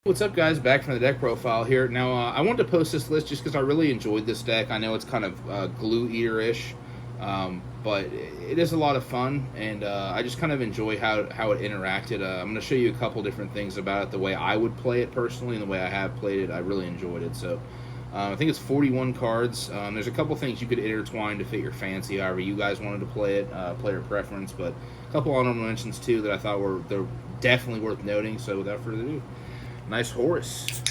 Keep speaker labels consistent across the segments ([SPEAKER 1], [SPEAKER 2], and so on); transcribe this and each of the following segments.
[SPEAKER 1] What's up, guys? Back from the deck profile here. Now, I wanted to post this list just because I really enjoyed this deck. I know it's kind of glue eater-ish, but it is a lot of fun, and I just kind of enjoy how it interacted. I'm going to show you a couple different things about it, the way I would play it personally and the way I have played it. I really enjoyed it. So I think it's 41 cards. There's a couple things you could intertwine to fit your fancy, however you guys wanted to play it, player preference, but a couple honorable mentions, too, that I thought they're definitely worth noting. So without further ado, nice Horus.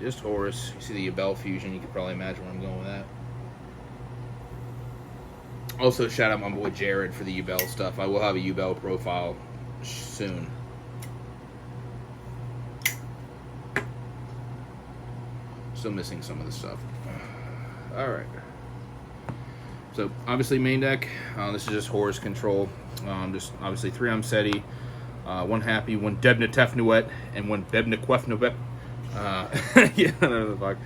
[SPEAKER 1] Just Horus. You see the Yubel fusion. You can probably imagine where I'm going with that. Also, shout out my boy Jared for the Yubel stuff. I will have a Yubel profile soon. Still missing some of the stuff. Alright. So, obviously, main deck. This is just Horus Control. Just, obviously, 3 Amseti. 1 Happy, 1 Debna Tefnuet, and 1 Bebna Quefnobep. Yeah, whatever the fuck.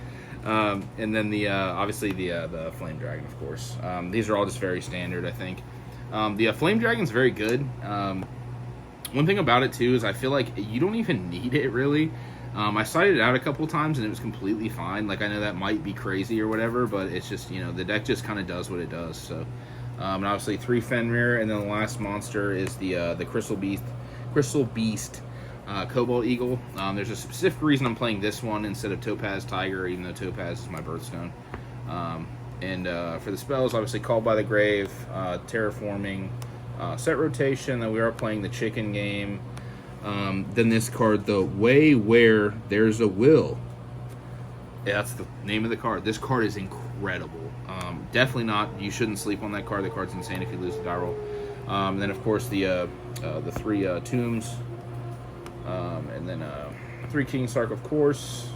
[SPEAKER 1] And then obviously the Flame Dragon, of course. These are all just very standard, I think. The Flame Dragon's very good. One thing about it too is I feel like you don't even need it really. I cited it out a couple times and it was completely fine. Like, I know that might be crazy or whatever, but it's just, you know, the deck just kind of does what it does. So, and obviously 3 Fenrir, and then the last monster is the Crystal Beast. Cobalt Eagle. There's a specific reason I'm playing this one instead of Topaz Tiger, even though Topaz is my birthstone. And for the spells, obviously Called by the Grave, Terraforming, Set Rotation, then we are playing the Chicken game. Then this card, The Way Where There's a Will. Yeah, that's the name of the card. This card is incredible. Definitely not, you shouldn't sleep on that card. The card's insane if you lose the die roll. Then, of course, the 3 Tombs. And then 3 King Sark, of course.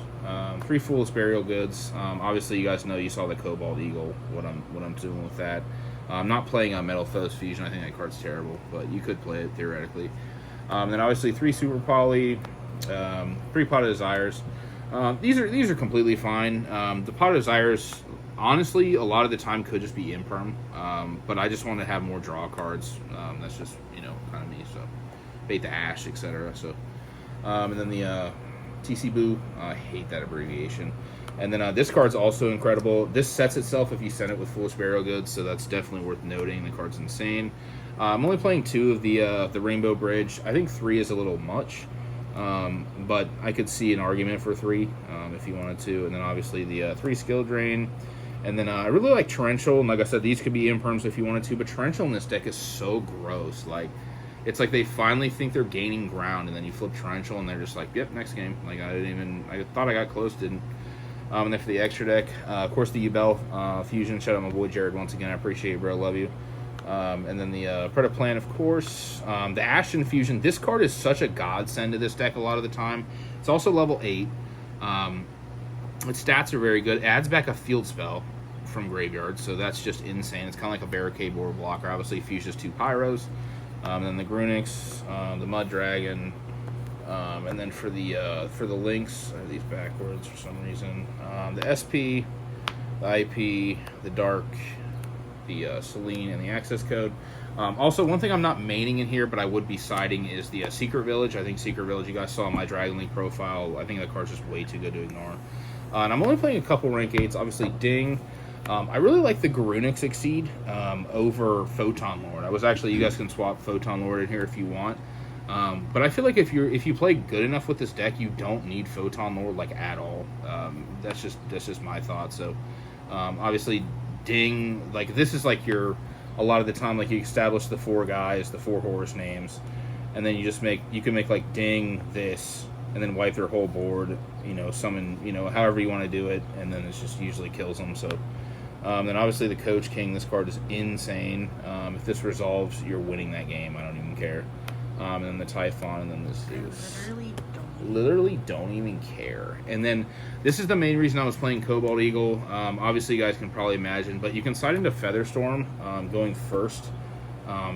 [SPEAKER 1] 3 Fool's Burial Goods. Obviously, you guys know, you saw the Cobalt Eagle. What I'm doing with that. I'm not playing a Metal Foes Fusion. I think that card's terrible, but you could play it theoretically. Then obviously 3 Super Poly, 3 Pot of Desires. These are completely fine. The Pot of Desires, honestly, a lot of the time could just be imperm. But I just want to have more draw cards. That's just, you know, kind of me. So Bait the Ash, etc. So. And then the TC Boo, I hate that abbreviation. And then this card's also incredible. This sets itself if you send it with Foolish Burial Goods, so that's definitely worth noting. The card's insane. I'm only playing 2 of the Rainbow Bridge. I think 3 is a little much, but I could see an argument for 3 if you wanted to. And then obviously the 3 Skill Drain. And then I really like Torrential, and like I said, these could be imperms if you wanted to, but Torrential in this deck is so gross. Like, it's like they finally think they're gaining ground, and then you flip Torrential, and they're just like, yep, next game. Like, I thought I got close, didn't. And then for the extra deck, of course, the Yubel Fusion. Shout out my boy Jared once again. I appreciate you, bro. Love you. And then the Predaplan, of course. The Ashen Fusion. This card is such a godsend to this deck a lot of the time. It's also level 8. Its stats are very good. It adds back a field spell from graveyard, so that's just insane. It's kind of like a Barricade Board blocker. Obviously, fuses 2 Pyros. Then the Grunix, the Mud Dragon, and then for the links, I have these backwards for some reason. The SP, the IP, the Dark, the Selene, and the Access Code. Also, one thing I'm not maining in here, but I would be siding, is the Secret Village. I think Secret Village, you guys saw my Dragon League profile. I think that card's just way too good to ignore. And I'm only playing a couple rank 8s. Obviously, Ding. I really like the Garunix Exceed over Photon Lord. You guys can swap Photon Lord in here if you want. But I feel like if you play good enough with this deck, you don't need Photon Lord like at all. That's just my thought. So obviously Ding, like, this is like a lot of the time, like, you establish the 4 guys, the 4 Horus names, and then you can make like Ding this, and then wipe their whole board, you know, summon, you know, however you want to do it, and then it's just usually kills them. So then obviously the Coach King, this card is insane. If this resolves, you're winning that game. I don't even care. And then the Typhon, and then this is literally don't even care. And then this is the main reason I was playing Cobalt Eagle. Obviously you guys can probably imagine, but you can side into Featherstorm going first,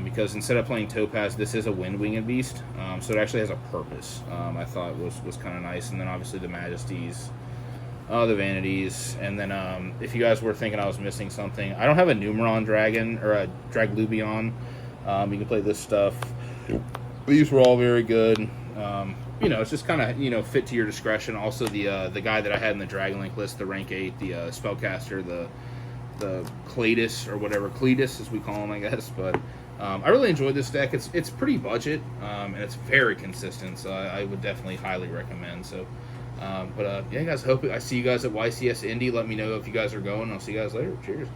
[SPEAKER 1] because instead of playing Topaz, this is a Wind-Winged Beast, so it actually has a purpose. I thought was kind of nice. And then obviously the Majesties, the Vanities, and then if you guys were thinking I was missing something, I don't have a Numeron Dragon or a Draglubion. You can play this stuff. These were all very good. You know, it's just kind of, you know, fit to your discretion. Also, the guy that I had in the Dragonlink list, the rank 8, the spellcaster, the Cletus or whatever, Cletus as we call him, I guess. But I really enjoyed this deck. It's pretty budget, and it's very consistent. So I would definitely highly recommend. So, yeah, guys, hope I see you guys at YCS Indy. Let me know if you guys are going. I'll see you guys later. Cheers.